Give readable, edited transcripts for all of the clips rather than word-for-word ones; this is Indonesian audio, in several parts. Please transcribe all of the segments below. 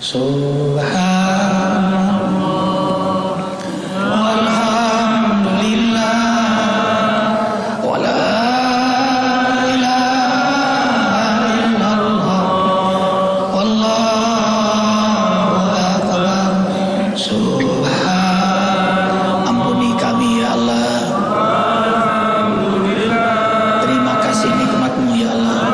Subhanallah walhamdulillah wala ilaha illallah wallahu akbar. Ampuni kami ya Allah. Terima kasih nikmat-Mu ya Allah.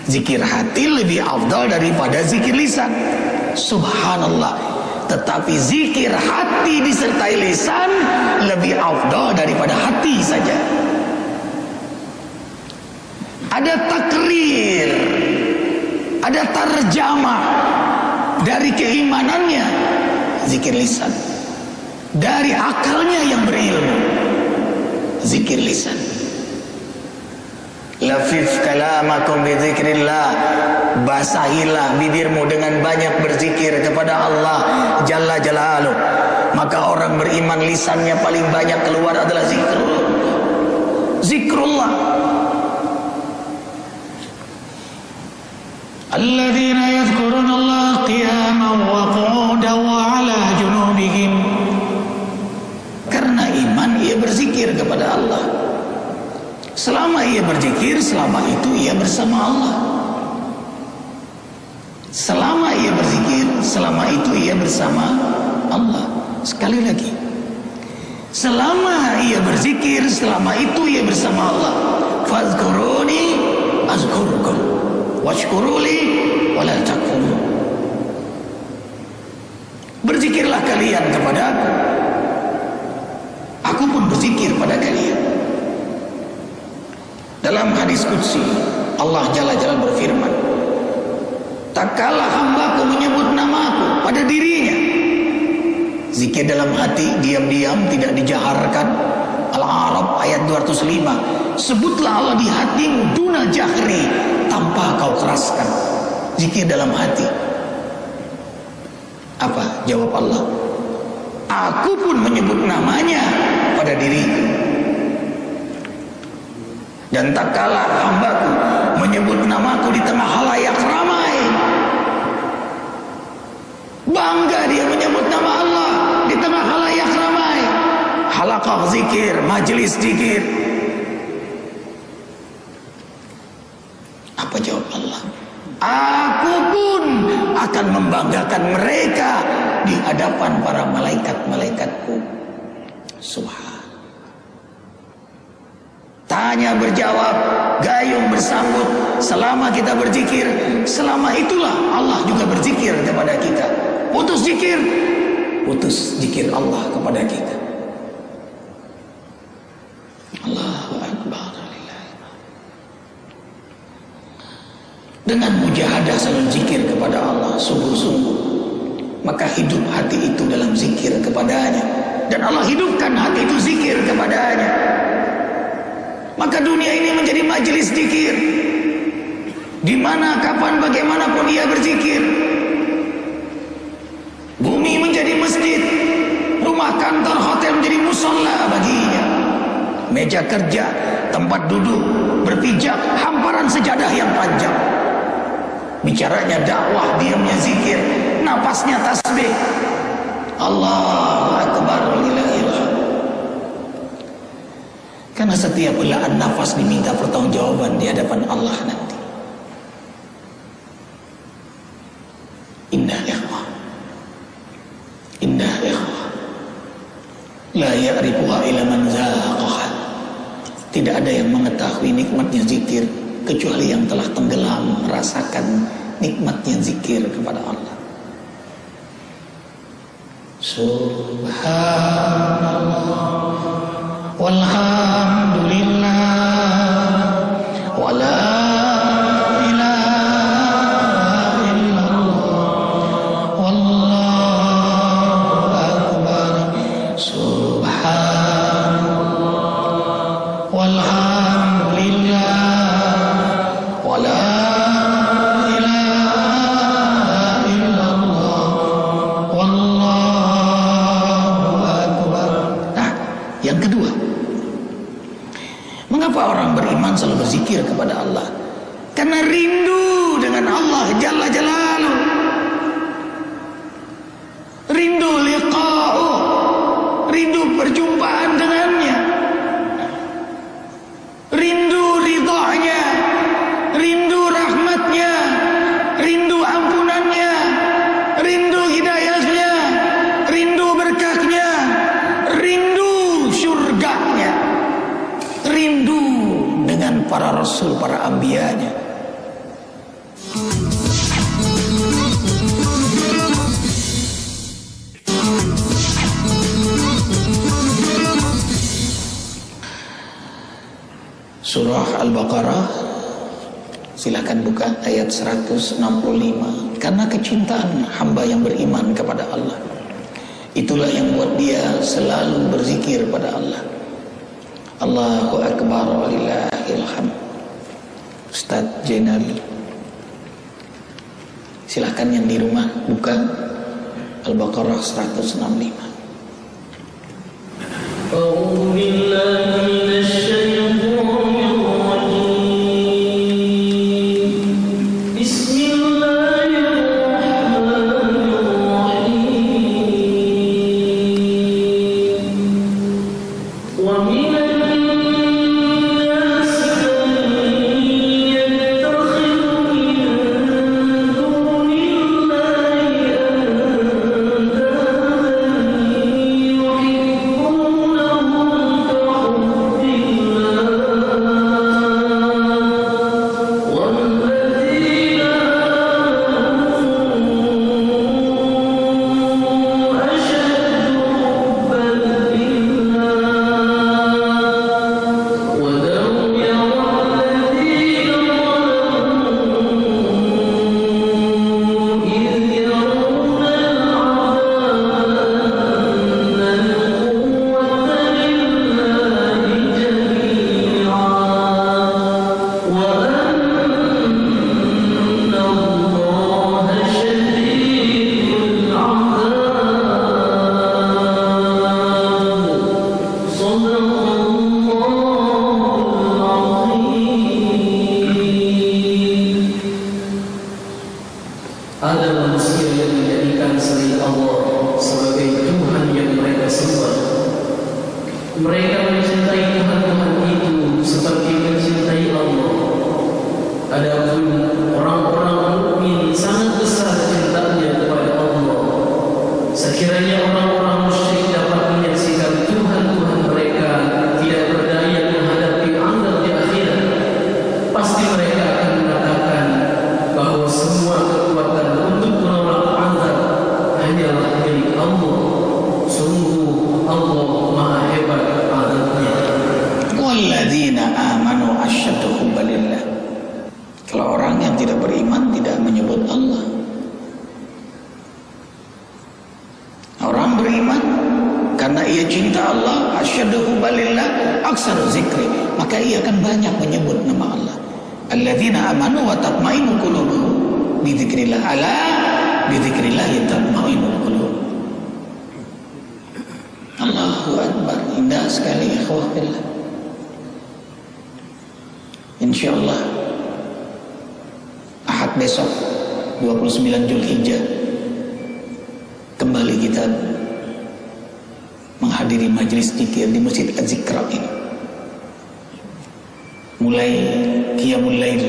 Zikir hati lebih afdal daripada zikir lisan. Subhanallah. Tetapi zikir hati disertai lisan lebih afdal daripada hati saja. Ada takrir, ada tarjamah dari keimanannya, zikir lisan. Dari akalnya yang berilmu, zikir lisan. Lafif kalamakum bizikrillah. Basahilah bibirmu dengan banyak berzikir kepada Allah Jalla Jalaluh. Maka orang beriman lisannya paling banyak keluar adalah zikrullah. Alladzina yadhkurunallaha qiyaman wa qu'udan wa 'ala junubihim. Karena iman ia berzikir kepada Allah. Selama ia berzikir, selama itu ia bersama Allah. Selama ia berzikir, selama itu ia bersama Allah. Sekali lagi, selama ia berzikir, selama itu ia bersama Allah. Fadhkuruni azkurkum washkuruli wala takfurun. Berzikirlah kalian kepada aku pun berzikir pada kalian. Dalam hadis qudsi Allah Jalla Jalla berfirman, tak kalah hambaku menyebut namaku pada dirinya. Zikir dalam hati, diam-diam, tidak dijaharkan. Al-A'raf ayat 205. Sebutlah Allah di hatimu duna jahri, tanpa kau keraskan. Zikir dalam hati. Apa jawab Allah? Aku pun menyebut namanya pada diriku. Dan tak kalah hambaku menyebut namaku di tengah halayak ramai. Bangga dia menyebut nama Allah di tengah halayak ramai. Halaqah zikir, majelis zikir. Apa jawab Allah? Aku pun akan membanggakan mereka di hadapan para malaikat-malaikatku. Subhan. Tanya berjawab, gayung bersambut. Selama kita berzikir, selama itulah Allah juga berzikir kepada kita. Putus zikir, putus zikir Allah kepada kita. Allahu Akbar. Dengan mujahadah selalu zikir kepada Allah sungguh-sungguh, maka hidup hati itu dalam zikir kepadanya. Dan Allah hidupkan hati itu zikir kepadanya. Maka dunia ini menjadi majelis zikir. Di mana, kapan, bagaimanapun ia berzikir. Bumi menjadi masjid, rumah, kantor, hotel menjadi musola baginya. Meja kerja, tempat duduk, berpijak, hamparan sejadah yang panjang. Bicaranya dakwah, diamnya zikir, napasnya tasbih. Allahu Akbar. Karena setiap helaan nafas diminta pertanggungjawaban di hadapan Allah nanti. Indah ikhwah. Indah ikhwah. La ya'rifuha illa man zaqaha. Tidak ada yang mengetahui nikmatnya zikir kecuali yang telah tenggelam merasakan nikmatnya zikir kepada Allah. Subhanallah walhamdulillah wala ilaha illallah wallahu akbar. Subhanallah walhamdulillah wala ilaha illallah wallahu akbar. Yang kedua, mengapa orang beriman selalu berzikir kepada Allah? Karena rindu dengan Allah Jalla Jalaluh, rindu liqa'u, rindu perjumpaan dengannya, rindu ridhanya, rindu rahmatnya, rindu ampunannya, rindu hidayahnya, rindu berkahnya, rindu surganya, rindu dengan para rasul, para anbiyanya. Surah Al-Baqarah, silakan buka ayat 165. Karena kecintaan hamba yang beriman kepada Allah, itulah yang buat dia selalu berzikir pada Allah. Allahu Akbar walillahil hamd. Ustaz Zainal, silakan yang di rumah buka Al-Baqarah 165. Ada manusia yang menjadikan selain Allah sebagai Tuhan yang mereka sembah. Mereka mencintai Tuhan-Tuhan itu seperti mencintai Allah. Adapun orang-orang mukmin sangat besar cintanya kepada Allah. Sekiranya orang-orang musyrik dapat menyaksikan Tuhan-Tuhan mereka tidak berdaya menghadapi azab di akhirat, pasti mereka akan mengatakan bahwa semua kekuatan untuk menolak azab hanyalah milik Allah. Sungguh Allah Maha hebat azabnya. Walladzina amanu asyaddu hubbalillah. Kalau orang yang tidak beriman tidak menyebut Allah. Orang beriman karena ia cinta Allah, asyaddu hubbalillah, aksaru zikri, maka ia akan banyak menyebut nama Allah. Alladzina amanu wa tatmainu qulubuhum bi dzikrillah, ala bi dzikrillah tatmainul qulub. Allahu akbar. Indah sekali ikhwah fillah. Insyaallah Ahad besok 29 Zulhijjah kembali kita menghadiri majlis zikir di Masjid Az-Zikra ini. Mulai Qiyamul Lail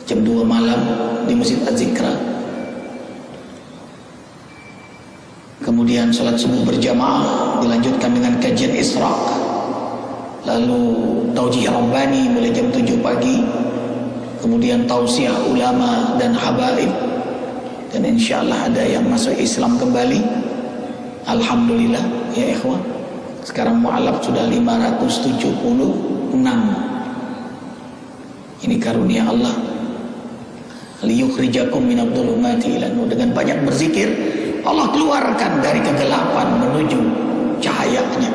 jam 2 malam di Masjid Az-Zikra, kemudian salat subuh berjamaah dilanjutkan dengan kajian Isra', lalu taujih Rabbani mulai jam 7 pagi, kemudian tausiah ulama dan habaib, dan insyaallah ada yang masuk Islam kembali. Alhamdulillah ya ikhwan, sekarang mu'alaf sudah 576. Ini karunia Allah. Liyukhrijakum minadh-dhulumati ila nur. Dengan banyak berzikir Allah keluarkan dari kegelapan menuju cahayanya.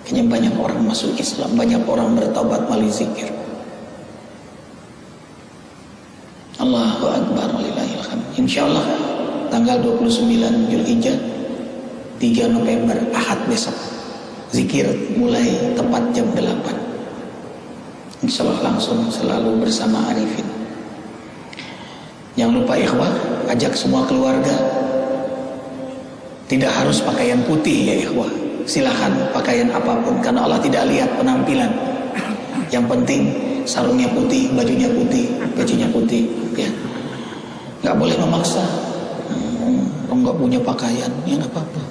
Kayaknya banyak orang masuk Islam, banyak orang bertaubat melalui zikir. Allahu akbar walillahil hamd. Insyaallah tanggal 29 Zulhijjah 3 November Ahad besok Zikir mulai tepat jam 8. Insya Allah langsung selalu bersama Arifin. Jangan lupa ikhwah, ajak semua keluarga. Tidak harus pakaian putih ya ikhwah. Silahkan pakaian apapun, karena Allah tidak lihat penampilan. Yang penting sarungnya putih, bajunya putih, ya. Nggak boleh memaksa. Kalau nggak punya pakaian, ya nggak apa-apa.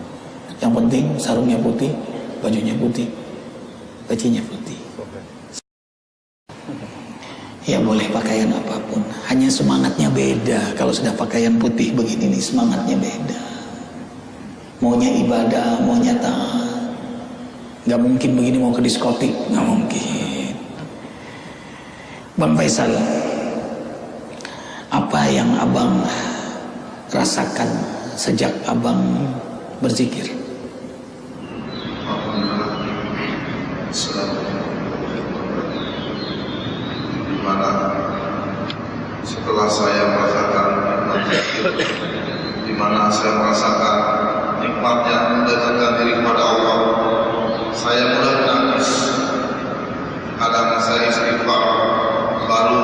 Yang penting sarungnya putih, bajunya putih, bajunya putih. Ya boleh pakaian apapun, hanya semangatnya beda. Kalau sudah pakaian putih begini nih, semangatnya beda. Maunya ibadah, maunya taat. Nggak mungkin begini mau ke diskotik, nggak mungkin. Bang Faisal, apa yang abang rasakan sejak abang berzikir? Dimana setelah saya merasakan nikmat zikir, dimana saya merasakan nikmatnya mendekatkan diri kepada Allah, saya mulai menangis. Kadang saya istighfar baru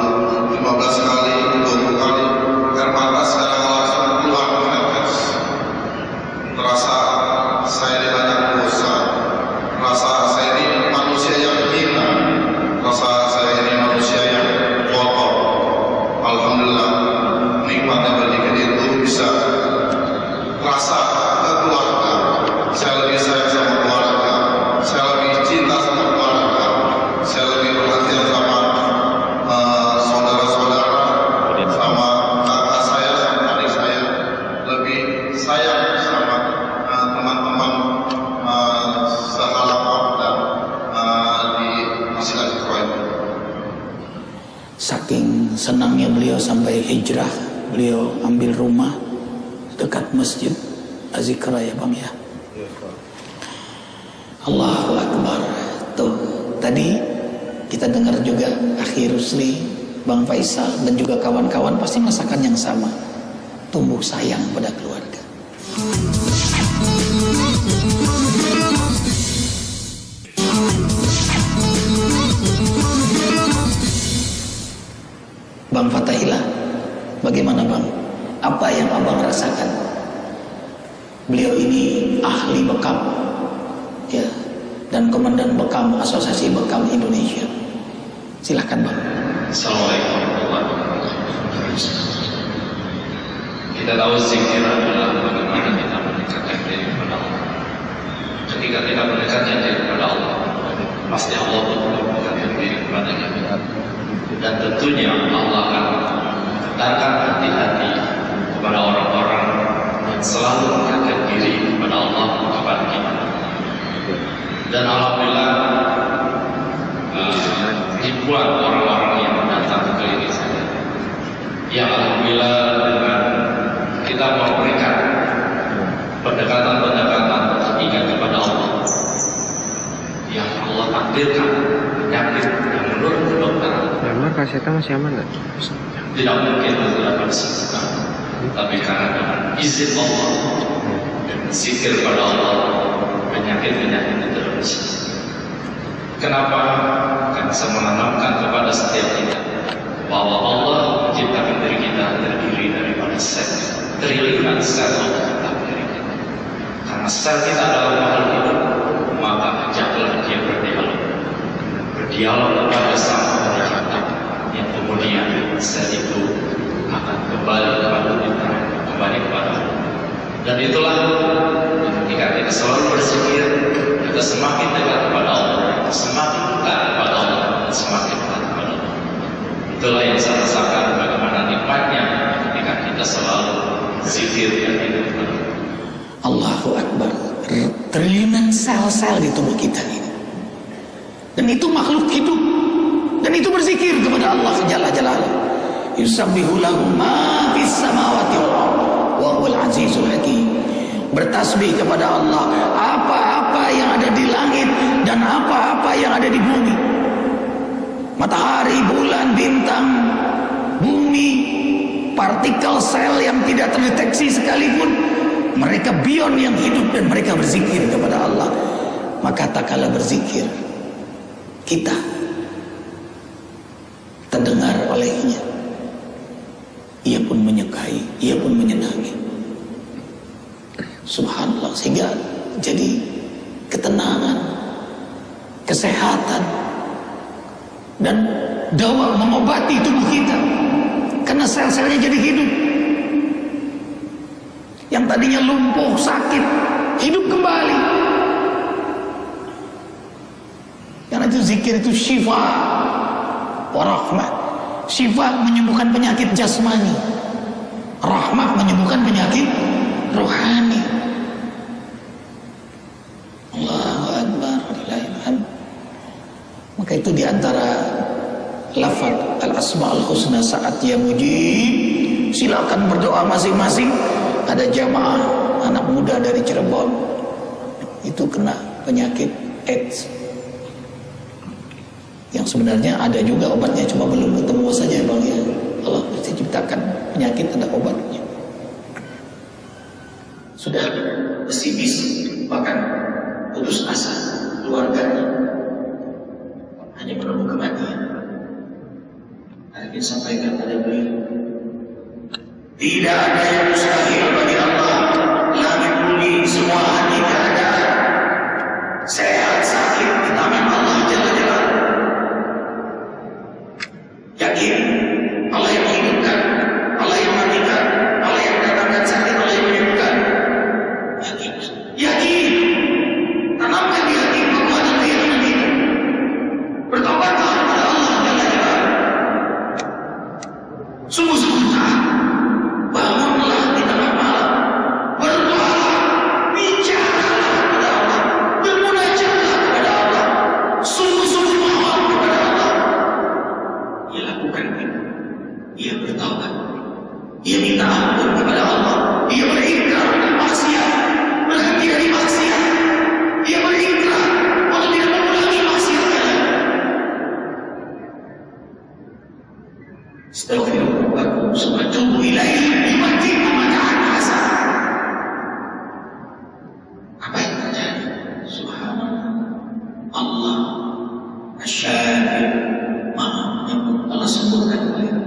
15 kali, 20 kali, air mata sekarang langsung keluar menetes. Terasa saya ini banyak dosa, terasa saya ini manusia yang hina, terasa saya ini manusia yang kotor. Alhamdulillah, nikmatnya berzikir itu bisa terasa ke keluarga. Saya lebih sayang sama keluarga, saya lebih cinta sama keluarga, saya lebih perhatian sama saudara-saudara, sama kakak saya, sama adik saya, lebih sayang sama teman-teman sehalaqah dan di Masjid Al-Iqra. Saking senangnya beliau sampai hijrah, beliau ambil rumah dekat Masjid Al-Iqra ya Bang ya. Allahu Akbar. Tuh, tadi kita dengar juga Akhi Rusli, Bang Faisal dan juga kawan-kawan pasti merasakan yang sama. Tumbuh sayang pada keluarga. Bang Fatahillah, bagaimana Bang? Apa yang abang rasakan? Beliau ini ahli bekam, ya, dan komandan bekam Asosiasi Bekam Indonesia. Silakan Bang. Assalamualaikum warahmatullahi wabarakatuh. Kita tahu zikir adalah bagaimana kita mendekatkan diri kepada Allah. Ketika kita mendekatkan diri kepada Allah, pasti Allah pun mendekatkan diri kepadanya. Dan tentunya Allah akan mengantarkan hati-hati kepada orang-orang yang selalu mendekatkan diri kepada Allah kepada kita. Dan alhamdulillah ribuan orang-orang yang datang ke ini saya, yang alhamdulillah dengan kita memberikan pendekatan-pendekatan hakikat kepada Allah yang Allah takdirkan penyakit yang menurut kedokteran kasetnya masih aman nggak? tidak mungkin untuk dapat disembuhkan, tapi karena dengan izin Allah dan zikir kepada Allah penyakit-penyakit itu terus. Kenapa? Karena saya menanamkan kepada setiap kita bahwa Allah menciptakan diri kita terdiri daripada sel, triliunan sel Allah menciptakan diri kita. Karena sel kita adalah makhluk hidup, maka ajaklah dia berdialog kepada Sang Pencipta, yang kemudian sel itu akan kembali kepada kita, kembali kepada Allah. Dan itulah ketika kita selalu berzikir, kita semakin dekat kepada Allah, semakin dekat kepada Allah, dan semakin dekat kepada Allah. Itulah yang saya rasakan bagaimana nikmatnya ketika kita selalu zikir dan hidup kepada Allah. Allahu Akbar. Triliunan sel-sel di tubuh kita ini, dan itu makhluk hidup, dan itu berzikir kepada Allah Jalla Jalaluhu. Yusabbihu lahu ma fis samawati wal ardh wa huwal azizul hakim. Bertasbih kepada Allah apa-apa yang ada di langit dan apa-apa yang ada di bumi. Matahari, bulan, bintang, bumi, partikel sel yang tidak terdeteksi sekalipun, mereka beyond yang hidup dan mereka berzikir kepada Allah. maka tak kalah berzikir kita terdengar olehnya. Ia pun menyukai, ia pun menyenangi. Subhanallah, sehingga jadi ketenangan, kesehatan, dan dawa mengobati tubuh kita, karena sel-selnya jadi hidup. Yang tadinya lumpuh, sakit, hidup kembali. Karena itu zikir itu syifa wa rahmat. Syifa menyembuhkan penyakit jasmani, rahmat menyembuhkan penyakit rohani. Allahu Akbar, walillahil hamd. Maka itu diantara lafaz al-asma'ul husna saat ya mujib. Silakan berdoa masing-masing. Ada jamaah anak muda dari Cirebon itu kena penyakit AIDS, yang sebenarnya ada juga obatnya, cuma belum ketemu saja Bang ya. Allah mesti ciptakan penyakit ada obatnya. Sudah pesimis, bahkan putus asa keluarganya, hanya menunggu kematian. Akhirnya sampaikan pada beliau, tidak ada yang mustahil bagi Allah. Langit bumi semua hati keadaan, sehat sakit di tangan Allah Jalla Jalaluhu. Yakin Allah yang menghidupkan, Allah yang mematikan, Allah yang mendatangkan sakit, Allah yang menyembuhkan. Yakin, yakin. Tanamkan di hati kekuatan keyakinan itu. Bertobatlah kepada Allah Jalla Jalaluhu. Sungguh-sungguh taat. Bangunlah di tengah malam, berdoalah, bicaralah kepada Allah, bermunajatlah kepada Allah, sungguh-sungguh mohon kepada Allah. Ia lakukan itu, ia bertaubat, ia minta ampun kepada Allah, ia berikrar maksiat, berhenti dari maksiat, ia berikrar untuk tidak mengulangi maksiat lagi. Astaghfirullah, summa tubu ilaihi yumatti'u mata'an hasan. Apa yang terjadi? Subhanallah, Allah Asy-Syafi' Maha Penyembuh. Allah sembuhkan beliau.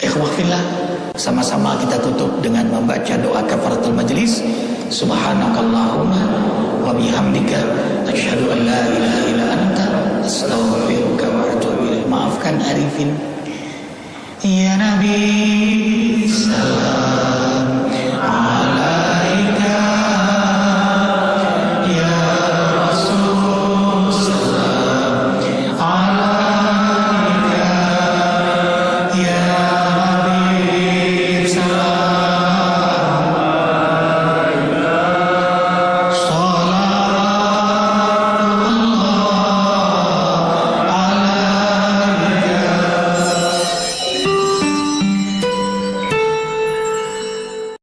Ikhwah fillah, sama-sama kita tutup dengan membaca doa kafaratul majlis. Subhanakallahumma wa bihamdika asyhadu an la ilaha illa anta astaghfiruka wa atubu ilaik. Maafkan Arifin. Ya Nabi sallallahu